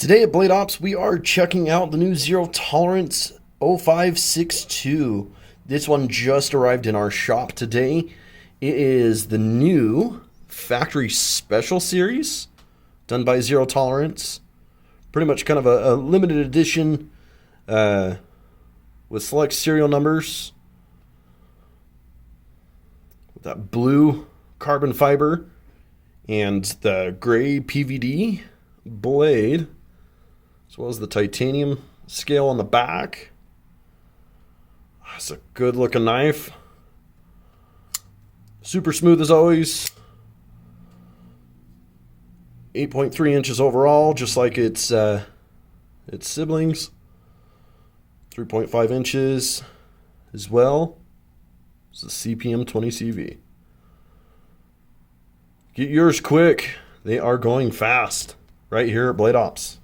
Today at Blade Ops, we are checking out the new Zero Tolerance 0562. This one just arrived in our shop today. It is the new factory special series done by Zero Tolerance. Pretty much kind of a limited edition with select serial numbers. With that blue carbon fiber and the gray PVD blade, as well as the titanium scale on the back. It's a good looking knife. Super smooth as always. 8.3 inches overall, just like its siblings. 3.5 inches as well. It's the CPM-20CV. Get yours quick. They are going fast right here at Blade Ops.